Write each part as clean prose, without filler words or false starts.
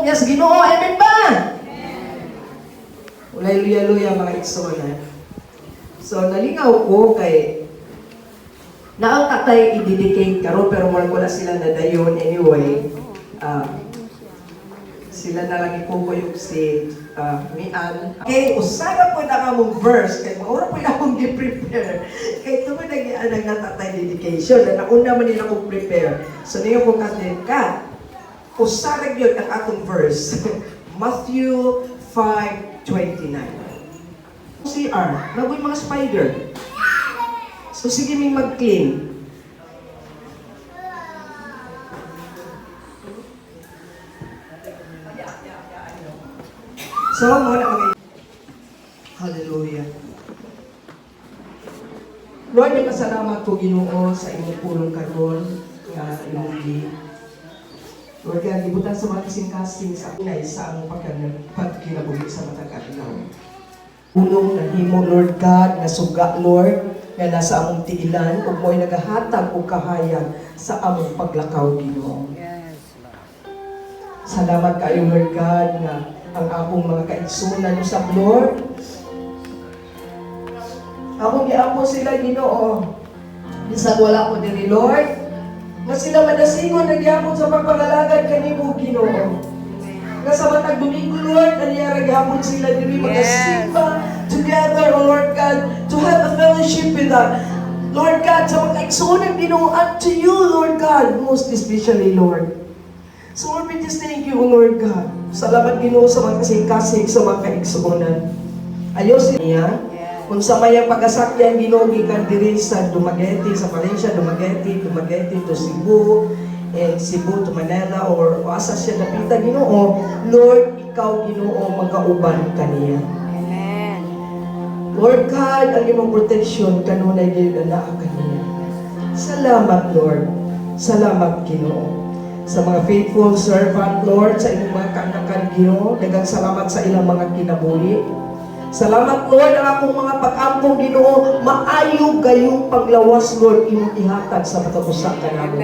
Yes, Ginoo, amen ba? Walay luya-luya mga igsoon. So, nalingaw ko kay na ang tatay i-dedicate karo pero wala sila na dayon anyway. Sila na lang ipupuyog si Mian. Okay, usaga po na mong verse kay maura po na akong gi-prepare. Kay tungod na natatay dedication na nauna man nila akong prepare. So, niyo po ka usarag yun ang atong verse. Matthew 5:29. CR, nagoy mga spider. So sige may mag-clean. So, muna mga hallelujah. Lord, nagpasalamat ko Ginoo sa inyong pulong karon nga imong Lord God, ibutan sa mga kasing-kasing sa inay sa among pagkinabuhi sa matag adlaw. Pulong na himo, Lord God, na suga, Lord, nga nasa among tiilan, ug mo'y nagahatag og kahayag sa among paglakaw, Ginoo. Yes, Salamat kayo, Lord God, nga ang akong mga kaigsunan sa Lord. Akong giapo sila, Ginoo. Bisag wala ko diri, Lord. Nga sila madasingon nagyapon sa pagpangalagad kanimo, Ginoo. Nga sa matag Domingo, Lord, nangyari gyapon sila diri magasimba together, oh Lord God, to have a fellowship with us. Lord God, sa mga kaigsunan, Ginoo, unto you, Lord God, most especially, Lord. So Lord, we just thank you, oh Lord God. Salamat, Ginoo, sa mga kasing-kasing sa mga kaigsunan. Ayos niya. Kung sa mayang pag-asakyan, Ginoo, gikan diri sa Dumaguete, sa Valencia, Dumaguete to Cebu, and Cebu to Manila, or asa siya napita, Ginoo, Lord, ikaw, Ginoo, magkauban kaniya. Amen. Lord God, ang imong protection, kanunay gayud na kaniya. Salamat, Lord. Salamat, Ginoo. Sa mga faithful servant, Lord, sa inyong mga kanakan, Ginoo, daghang salamat sa ilang mga kinabuhi. Salamat, Lord, ang akong mga pag-ampong, Ginoo, maayo gayong paglawas, Lord, imong ihatag sa matatusak kanamo.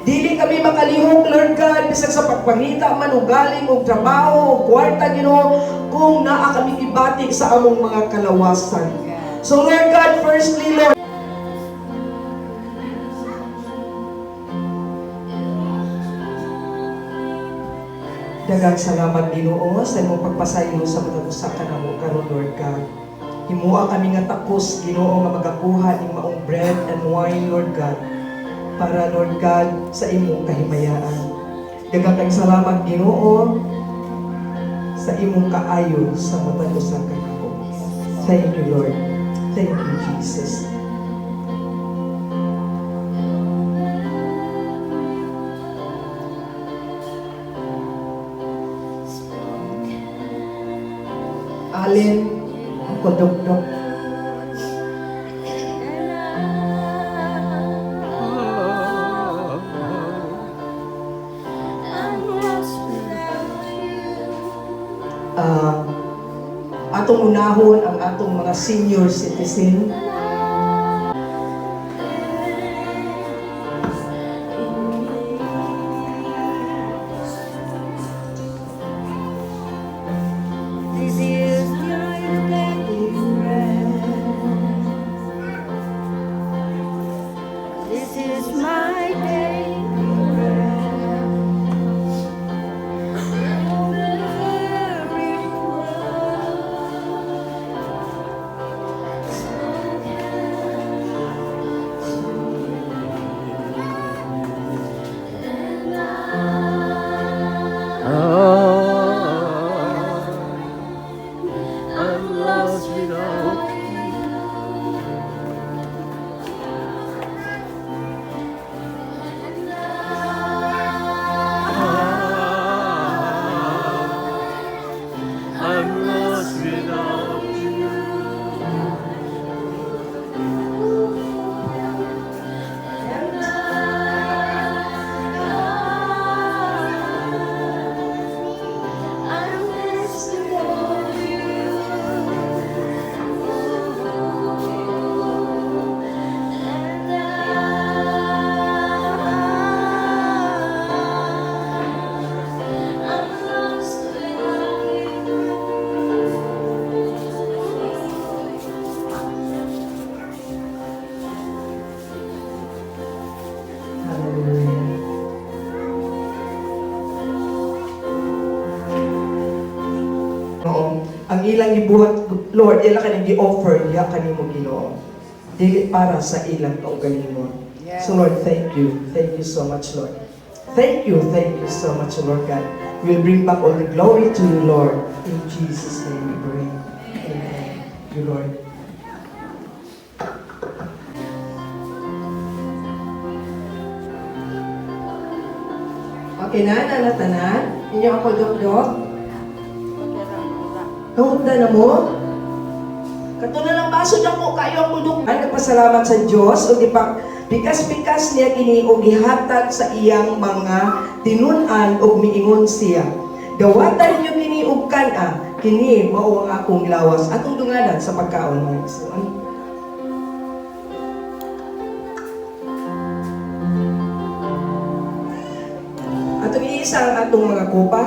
Dili kami makalihok, Lord God, bisag sa pagpangita man o galing o trabaho o kwarta, Ginoo, kung naa kami ibati sa among mga kalawasan. So, Lord God, firstly, Lord, daghang salamat, Ginoo, sa imong pagpasayo sa matatusak kanamo karon, Lord God. Himuha kami nga takos, Ginoo, nga magakuha ning maong bread and wine, Lord God, para, Lord God, sa imong kahimayaan. Daghang kang salamat, Ginoo, sa imong kaayo sa matatusak kanamo. Thank you, Lord. Thank you, Jesus. Alin, kodok-dok. Atong unahon ang atong mga senior citizen. ilang gibuhat, Lord, ila ka nang gi-offer, diha kanimo Ginoo. Dili para sa ilang kaugalingon. So Lord, thank you. Thank you so much, Lord. Thank you so much, Lord God. We'll bring back all the glory to you, Lord. In Jesus' name we pray. Amen. Thank you, Lord. Okay na, nanatanan? Inyo ako, Dok-Dok? Kahunda na mo? Kato na lang baso na po kayo ang Dok. Ay, nagpasalamat sa Diyos o pikas-pikas niya kini o gihatag sa iyang mga tinunan o miingon siya. Dawatan niyo kini og kana, kini mao ang akong lawas atong dunganan sa pagkaon mga igsoon. Atong iisa ang atong mga kupa.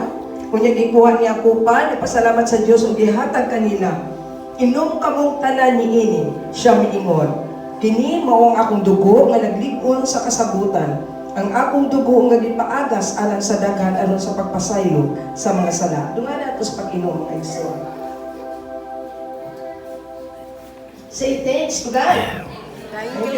Kunya gikuha niya kupa, nagpasalamat sa Dios ug gihatag kanila. Inom kamong tanan niini, siya miingon. Kini mao ang akong dugo nga naglig-on sa kasabutan. Ang akong dugo nga gipaagas alang sa daghan aron sa pagpasaylo sa mga sala. Dungan nato sa pag-inom mga igsoon. Say thanks to God. Thank